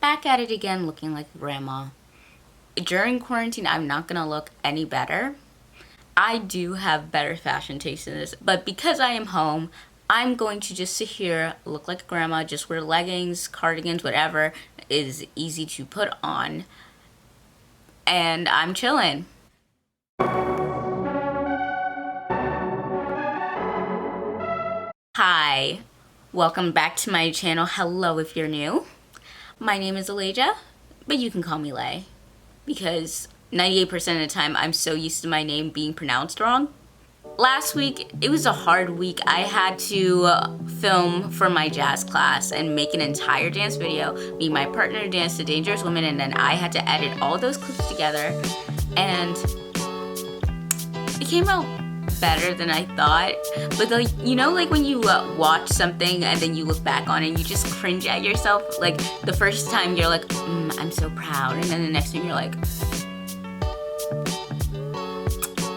Back at it again, looking like grandma. During quarantine, I'm not gonna look any better. I do have better fashion taste in this, but because I am home, I'm going to just sit here, look like grandma, just wear leggings, cardigans, whatever is easy to put on, and I'm chilling. Hi, welcome back to my channel. Hello if you're new. My name is Elijah, but you can call me Lay because 98% of the time I'm so used to my name being pronounced wrong. Last week, it was a hard week. I had to film for my jazz class and make an entire dance video. Me and my partner danced to Dangerous Women, and then I had to edit all those clips together, and it came out better than I thought. But like, like when you watch something and then you look back on it and you just cringe at yourself. Like the first time you're like, I'm so proud, and then the next time you're like,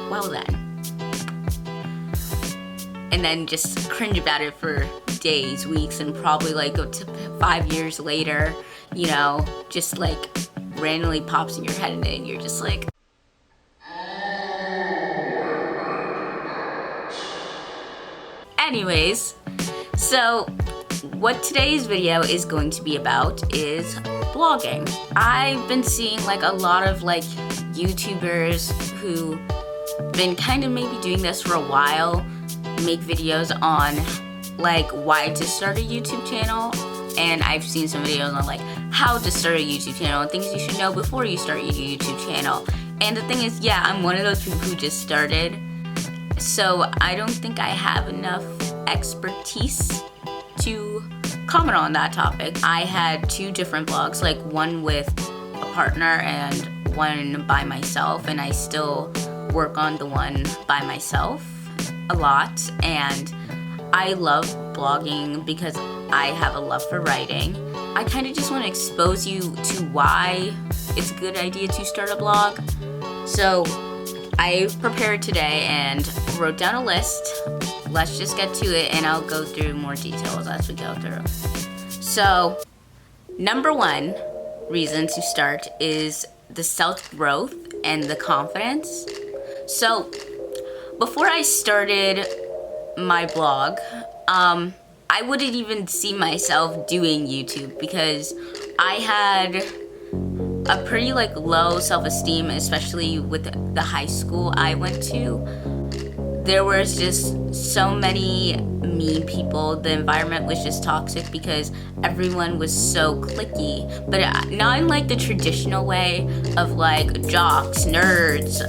well then. And then just cringe about it for days, weeks, and probably like up to 5 years later, just like randomly pops in your head and then you're just like, anyways, so what today's video is going to be about is blogging. I've been seeing like a lot of like YouTubers who been kind of maybe doing this for a while, make videos on like why to start a YouTube channel, and I've seen some videos on like how to start a YouTube channel and things you should know before you start your YouTube channel. And the thing is, yeah, I'm one of those people who just started, so I don't think I have enough expertise to comment on that topic. I had 2 different blogs, like one with a partner and one by myself, and I still work on the one by myself a lot. And I love blogging because I have a love for writing. I kind of just want to expose you to why it's a good idea to start a blog. So I prepared today and wrote down a list. Let's just get to it and I'll go through more details as we go through. So, number 1 reason to start is the self-growth and the confidence. So, before I started my blog, I wouldn't even see myself doing YouTube because I had a pretty like low self-esteem, especially with the high school I went to. There was just so many mean people. The environment was just toxic because everyone was so cliquey, but not in like the traditional way of like jocks, nerds,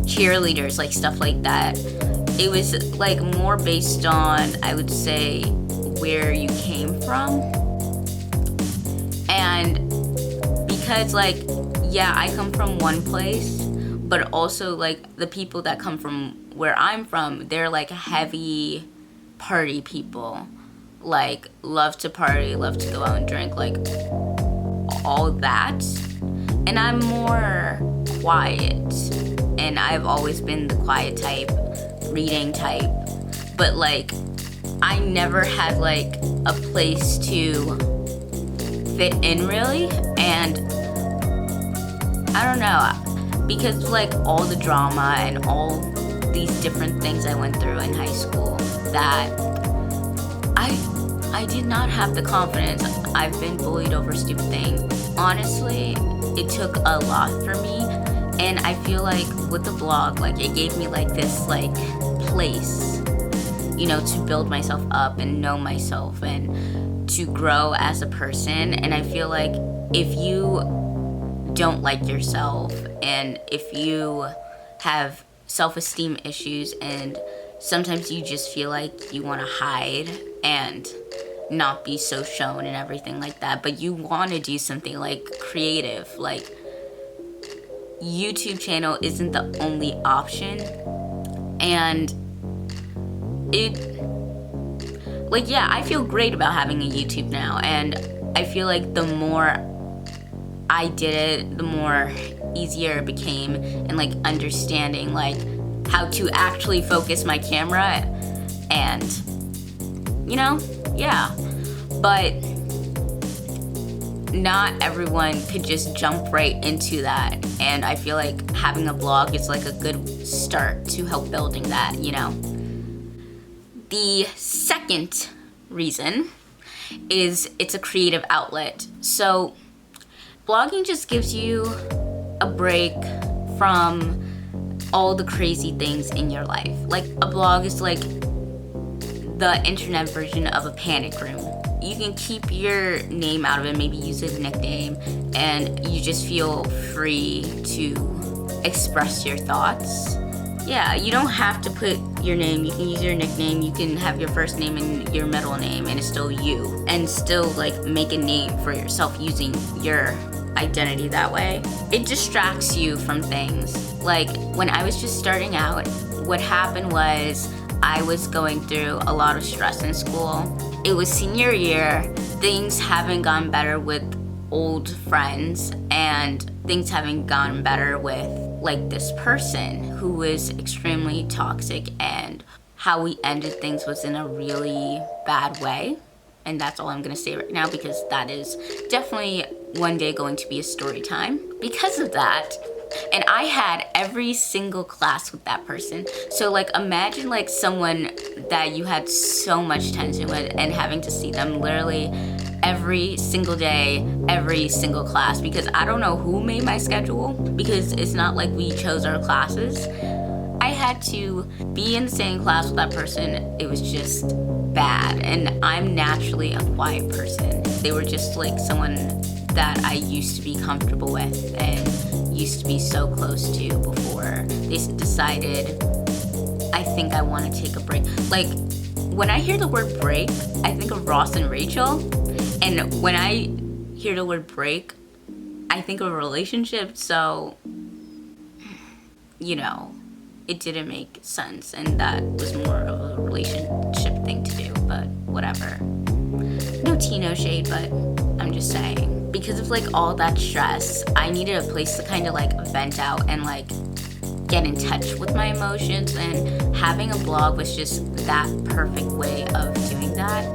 cheerleaders, like stuff like that. It was like more based on, I would say, where you came from. And because like, yeah, I come from one place, but also like the people that come from where I'm from, they're like heavy party people, like love to party, love to go out and drink, like all that. And I'm more quiet, and I've always been the quiet type, reading type, but like I never had like a place to fit in really. And I don't know, because like all the drama and all these different things I went through in high school, that I did not have the confidence. I've been bullied over stupid things. Honestly, it took a lot for me, and I feel like with the blog, like it gave me like this like place, to build myself up and know myself and to grow as a person. And I feel like if you don't like yourself and if you have self-esteem issues and sometimes you just feel like you want to hide and not be so shown and everything like that, but you want to do something like creative, like YouTube channel isn't the only option. And I feel great about having a YouTube now, and I feel like the more I did it, the more easier it became, and like understanding like how to actually focus my camera, and yeah. But not everyone could just jump right into that. And I feel like having a blog is like a good start to help building that, you know? The second reason is it's a creative outlet. So blogging just gives you a break from all the crazy things in your life. Like a blog is like the internet version of a panic room. You can keep your name out of it, maybe use a nickname, and you just feel free to express your thoughts. Yeah, you don't have to put your name. You can use your nickname. You can have your first name and your middle name, and it's still you, and still like make a name for yourself using your identity that way. It distracts you from things. Like when I was just starting out, what happened was I was going through a lot of stress in school. It was senior year. Things haven't gotten better with old friends, and things haven't gotten better with like this person who was extremely toxic, and how we ended things was in a really bad way. And that's all I'm gonna say right now, because that is definitely one day going to be a story time because of that. And I had every single class with that person. So like imagine like someone that you had so much tension with and having to see them literally every single day, every single class, because I don't know who made my schedule, because it's not like we chose our classes. I had to be in the same class with that person. It was just bad. And I'm naturally a quiet person. They were just like someone that I used to be comfortable with and used to be so close to before they decided, I think I want to take a break. Like when I hear the word break, I think of Ross and Rachel. And when I hear the word break, I think of a relationship. So, you know, it didn't make sense, and that was more of a relationship thing to do, but whatever. No tea, no shade, but I'm just saying. Because of like all that stress, I needed a place to kind of like vent out and like get in touch with my emotions, and having a blog was just that perfect way of doing that.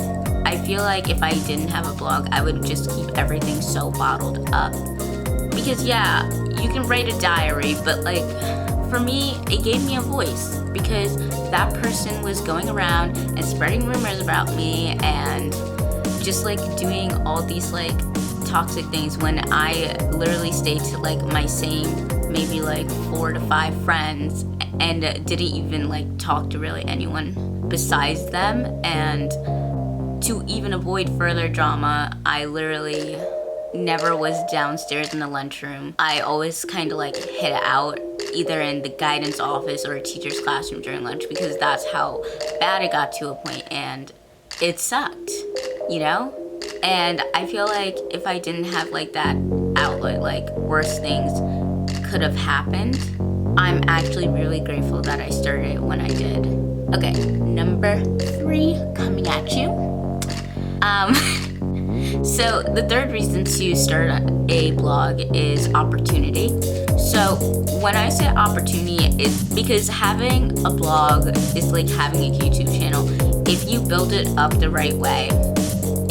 I feel like if I didn't have a blog, I would just keep everything so bottled up. Because yeah, you can write a diary, but like, for me, it gave me a voice, because that person was going around and spreading rumors about me and just like doing all these like toxic things, when I literally stayed to like my same maybe like 4 to 5 friends and didn't even like talk to really anyone besides them. And to even avoid further drama, I literally never was downstairs in the lunchroom. I always kind of like hid out either in the guidance office or a teacher's classroom during lunch, because that's how bad it got to a point, and it sucked, you know? And I feel like if I didn't have like that outlet, like worse things could have happened. I'm actually really grateful that I started it when I did. Okay, number 3 coming at you. So the third reason to start a blog is opportunity. So when I say opportunity, it's because having a blog is like having a YouTube channel. If you build it up the right way,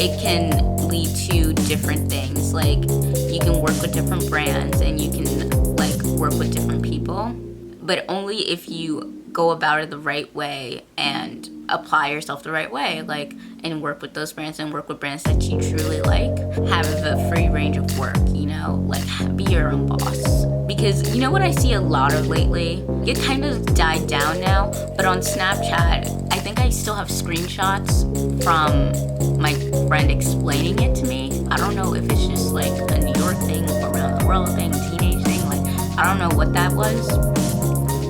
it can lead to different things. Like you can work with different brands, and you can like work with different people, but only if you go about it the right way and apply yourself the right way, like, and work with those brands and work with brands that you truly like. Have a free range of work, you know, like be your own boss. Because you know what I see a lot of lately? It kind of died down now, but on Snapchat, I think I still have screenshots from my friend explaining it to me. I don't know if it's just like a New York thing, around the world thing, teenage thing, like, I don't know what that was.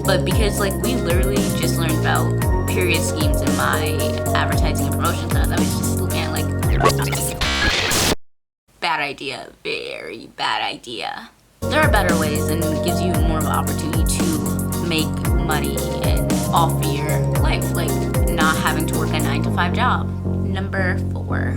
But because like we literally just learned about period schemes in my advertising and promotion class, I was just looking at like, bad idea, very bad idea. There are better ways, and it gives you more of an opportunity to make money and off your life, like not having to work a 9-to-5 job. Number 4.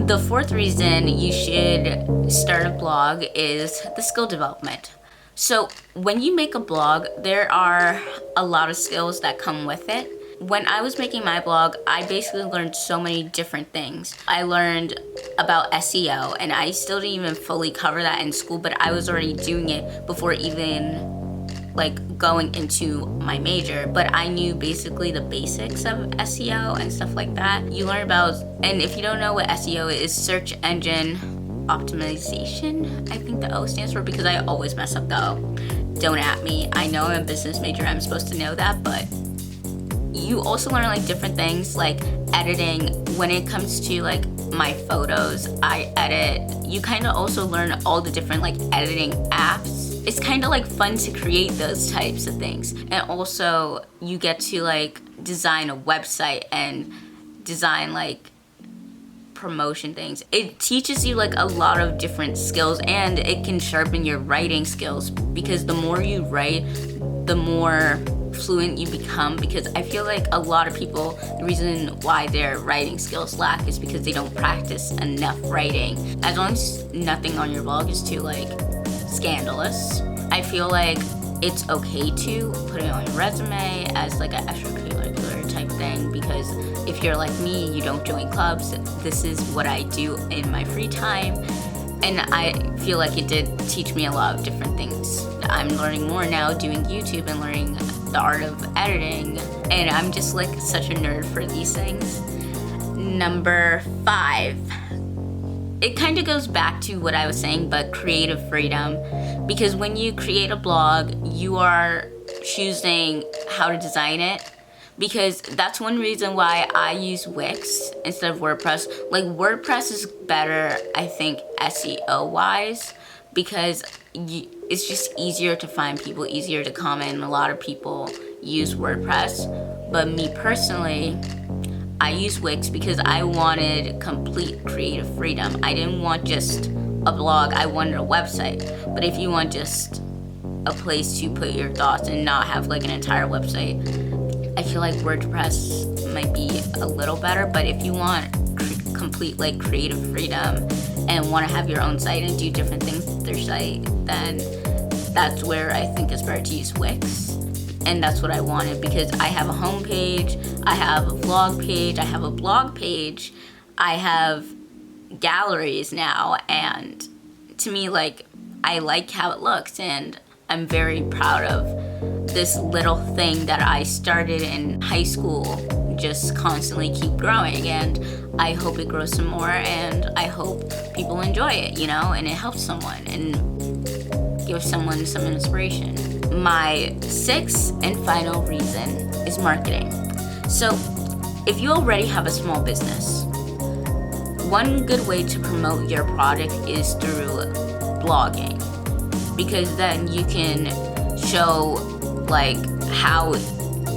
The fourth reason you should start a blog is the skill development. So when you make a blog, there are a lot of skills that come with it. When I was making my blog, I basically learned so many different things. I learned about SEO, and I still didn't even fully cover that in school, but I was already doing it before even like going into my major. But I knew basically the basics of SEO and stuff like that. You learn about, and if you don't know what SEO is, search engine optimization, I think the O stands for, because I always mess up the O. Don't at me. I know I'm a business major, I'm supposed to know that, but you also learn like different things like editing. When it comes to like my photos, I edit. You kind of also learn all the different like editing apps. It's kind of like fun to create those types of things. And also you get to like design a website and design like promotion things. It teaches you like a lot of different skills, and it can sharpen your writing skills, because the more you write, the more fluent you become. Because I feel like a lot of people, the reason why their writing skills lack is because they don't practice enough writing. As long as nothing on your blog is too like scandalous, I feel like it's okay to put it on your resume as like an extracurricular type thing, because if you're like me, you don't join clubs. This is what I do in my free time, and I feel like it did teach me a lot of different things. I'm learning more now doing YouTube and learning the art of editing, and I'm just like such a nerd for these things. Number 5. It kind of goes back to what I was saying, but creative freedom. Because when you create a blog, you are choosing how to design it. Because that's one reason why I use Wix instead of WordPress. Like, WordPress is better, I think, SEO wise, because it's just easier to find people, easier to comment, and a lot of people use WordPress. But me personally, I use Wix because I wanted complete creative freedom. I didn't want just a blog, I wanted a website. But if you want just a place to put your thoughts and not have like an entire website, I feel like WordPress might be a little better. But if you want complete like creative freedom and want to have your own site and do different things with their site, then that's where I think it's better to use Wix. And that's what I wanted, because I have a homepage, I have a vlog page, I have a blog page, I have galleries now, and to me, like, I like how it looks, and I'm very proud of this little thing that I started in high school, just constantly keep growing, and I hope it grows some more, and I hope people enjoy it, you know, and it helps someone and gives someone some inspiration. My 6th and final reason is marketing. So, if you already have a small business, one good way to promote your product is through blogging, because then you can show like how,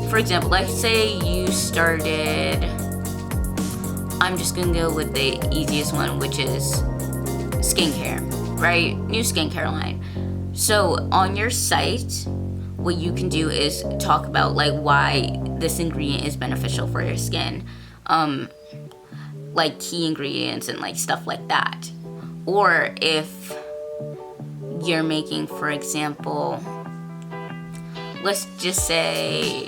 for example, let's say you started, I'm just gonna go with the easiest one, which is skincare, right? New skincare line. So on your site, what you can do is talk about like why this ingredient is beneficial for your skin, like key ingredients and like stuff like that. Or if you're making, for example, let's just say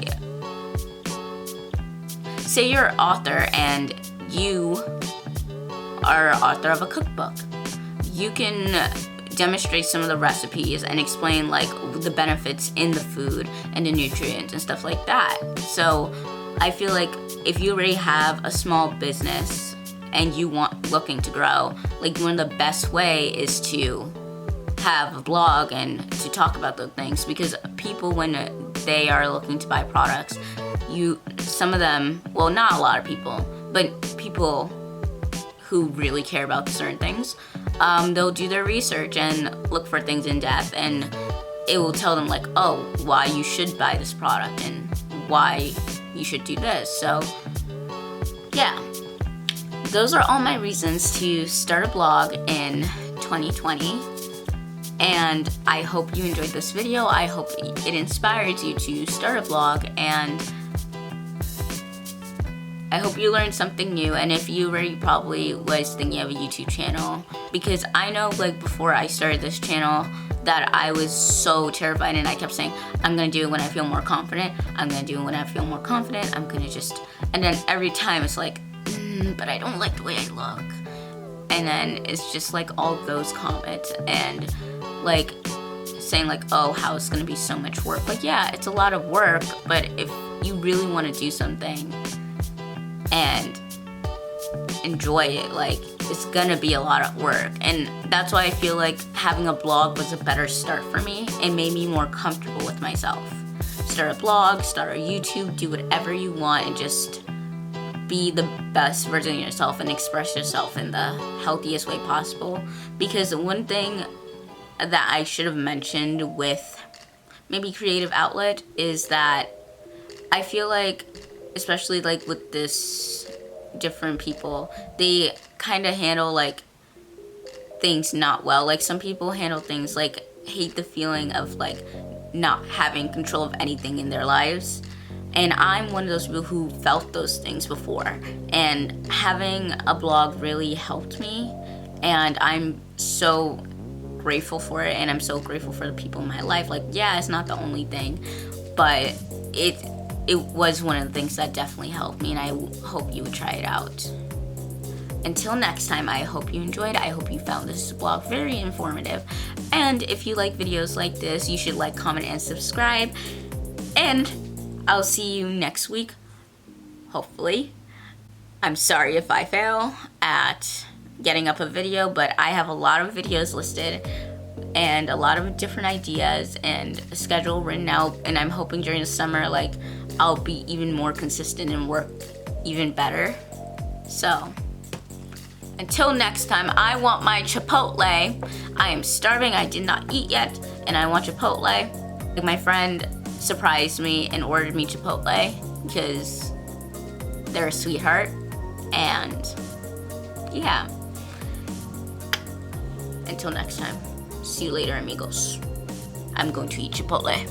you're an author and you are an author of a cookbook. You can demonstrate some of the recipes and explain like the benefits in the food and the nutrients and stuff like that. So I feel like if you already have a small business and you looking to grow, like one of the best way is to have a blog and to talk about those things, because people, when they are looking to buy products, some of them, well, not a lot of people, but people who really care about certain things, they'll do their research and look for things in depth, and it will tell them like, oh, why you should buy this product and why you should do this. So yeah, those are all my reasons to start a blog in 2020. And I hope you enjoyed this video. I hope it inspires you to start a blog, and I hope you learned something new. And if you already probably was thinking of a YouTube channel, because I know like before I started this channel, that I was so terrified, and I kept saying, I'm gonna do it when I feel more confident. I'm gonna do it when I feel more confident. I'm gonna just, and then every time it's like, but I don't like the way I look. And then it's just like all those comments and like saying like, oh, how it's gonna be so much work. But yeah, it's a lot of work, but if you really wanna do something and enjoy it, like, it's gonna be a lot of work. And that's why I feel like having a blog was a better start for me. It made me more comfortable with myself. Start a blog, start a YouTube, do whatever you want, and just be the best version of yourself and express yourself in the healthiest way possible. Because one thing that I should have mentioned with maybe creative outlet is that I feel like, especially like with this different people, they kind of handle like things not well. Like some people handle things like hate the feeling of like not having control of anything in their lives. And I'm one of those people who felt those things before, and having a blog really helped me, and I'm so grateful for it, and I'm so grateful for the people in my life. Like, yeah, it's not the only thing, but it was one of the things that definitely helped me, and I hope you would try it out. Until next time, I hope you enjoyed. I hope you found this blog very informative. And if you like videos like this, you should like, comment, and subscribe. And I'll see you next week, hopefully. I'm sorry if I fail at getting up a video, but I have a lot of videos listed and a lot of different ideas and a schedule written out, and I'm hoping during the summer, like, I'll be even more consistent and work even better. So, until next time, I want my Chipotle. I am starving, I did not eat yet, and I want Chipotle. My friend surprised me and ordered me Chipotle because they're a sweetheart, and yeah. Until next time, see you later, amigos. I'm going to eat Chipotle.